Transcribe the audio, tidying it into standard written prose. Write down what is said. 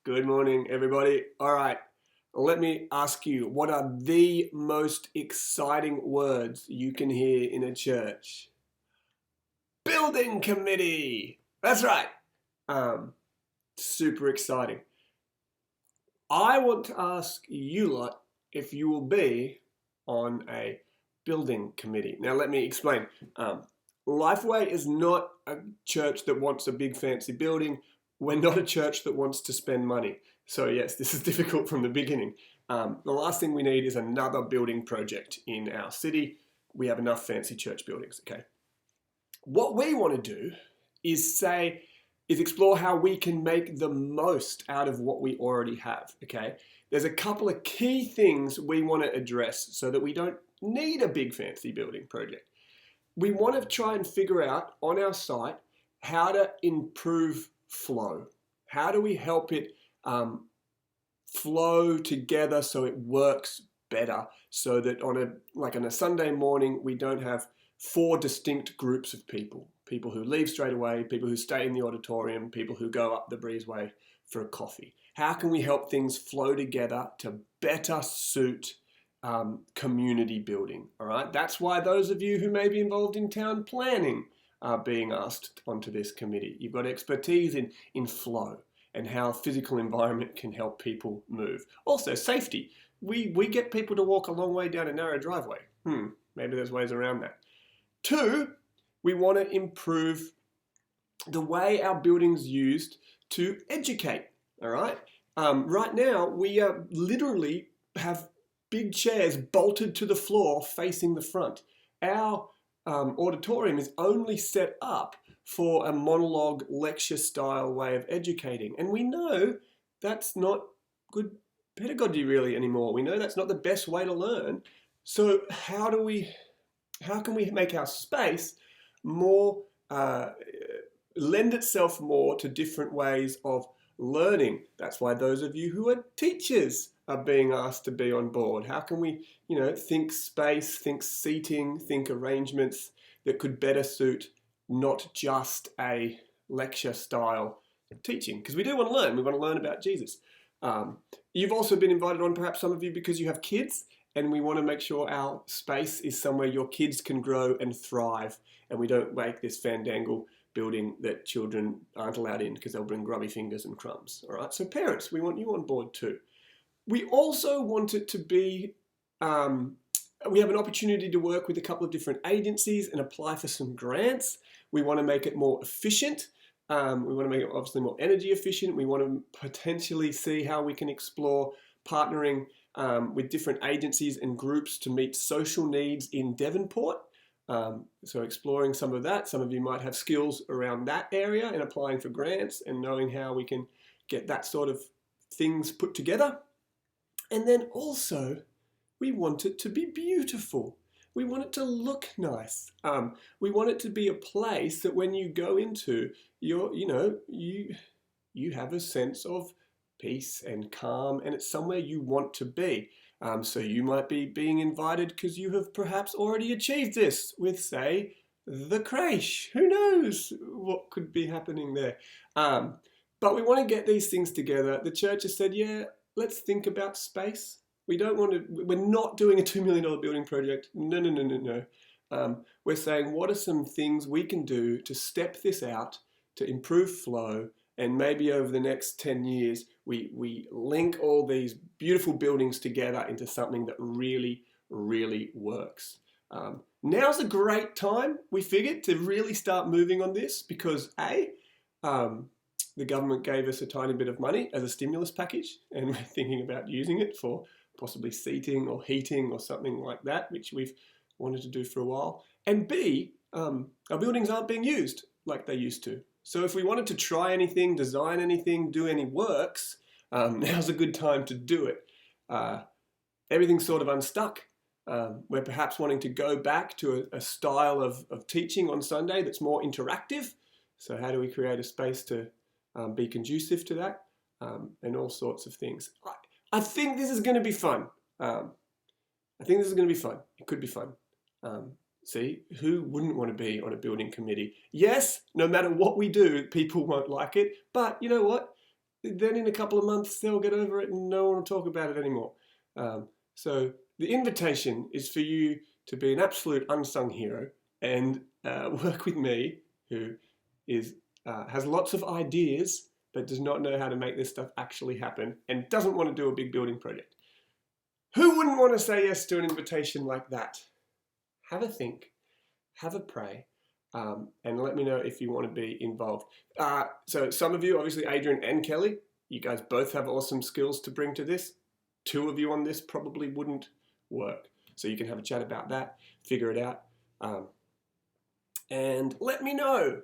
Good morning, everybody. All right, let me ask you, what are the most exciting words you can hear in a church? Building committee. That's right. Um, Super exciting. I want to ask you lot if you will be on a building committee. Now, let me explain. Lifeway is not a church that wants a big fancy building. We're not a church that wants to spend money. So yes, this is difficult from the beginning. The last thing we need is another building project in our city. We have enough fancy church buildings, okay? What we want to do is explore how we can make the most out of what we already have, okay? There's a couple of key things we want to address so that we don't need a big fancy building project. We want to try and figure out on our site how to improve flow. How do we help it flow together so it works better, so that on a Sunday morning we don't have four distinct groups of people. People who leave straight away, people who stay in the auditorium, people who go up the breezeway for a coffee. How can we help things flow together to better suit community building? All right, that's why those of you who may be involved in town planning are being asked onto this committee. You've got expertise in flow and how physical environment can help people move. Also, safety. We get people to walk a long way down a narrow driveway. Maybe there's ways around that. Two, we want to improve the way our building's used to educate, all right? Right now, we literally have big chairs bolted to the floor facing the front. Our auditorium is only set up for a monologue lecture style way of educating. And we know that's not good pedagogy really anymore. We know that's not the best way to learn. So how can we make our space more, lend itself more to different ways of learning? That's why those of you who are teachers are being asked to be on board. How can we, think space, think seating, think arrangements that could better suit not just a lecture style teaching? Because we do want to learn. We want to learn about Jesus. You've also been invited on, perhaps some of you, because you have kids, and we want to make sure our space is somewhere your kids can grow and thrive, and we don't make this fandangle building that children aren't allowed in because they'll bring grubby fingers and crumbs. All right, so parents, we want you on board too. We also want it to be, we have an opportunity to work with a couple of different agencies and apply for some grants. We want to make it more efficient. We want to make it obviously more energy efficient. We want to potentially see how we can explore partnering with different agencies and groups to meet social needs in Devonport. So exploring some of that. Some of you might have skills around that area and applying for grants and knowing how we can get that sort of things put together. And then also, we want it to be beautiful. We want it to look nice. We want it to be a place that when you go into, you have a sense of peace and calm, and it's somewhere you want to be. So you might be being invited because you have perhaps already achieved this with, say, the creche. Who knows what could be happening there? But we want to get these things together. The church has said, yeah, let's think about space. We're not doing a $2 million building project. No. We're saying, what are some things we can do to step this out, to improve flow, and maybe over the next 10 years, we link all these beautiful buildings together into something that really, really works. Now's a great time, we figured, to really start moving on this because the government gave us a tiny bit of money as a stimulus package, and we're thinking about using it for possibly seating or heating or something like that, which we've wanted to do for a while. And B, our buildings aren't being used like they used to. So if we wanted to try anything, design anything, do any works, now's a good time to do it. Everything's sort of unstuck. We're perhaps wanting to go back to a style of teaching on Sunday that's more interactive. So how do we create a space to be conducive to that, and all sorts of things. I think this is going to be fun. It could be fun. See, who wouldn't want to be on a building committee? Yes, no matter what we do, people won't like it. But you know what? then in a couple of months they'll get over it and no one will talk about it anymore. So the invitation is for you to be an absolute unsung hero and work with me, who has lots of ideas but does not know how to make this stuff actually happen and doesn't want to do a big building project. Who wouldn't want to say yes to an invitation like that? Have a think, have a pray, and let me know if you want to be involved. So some of you, obviously Adrian and Kelly, you guys both have awesome skills to bring to this. 2 of you on this probably wouldn't work. So you can have a chat about that, figure it out, and let me know.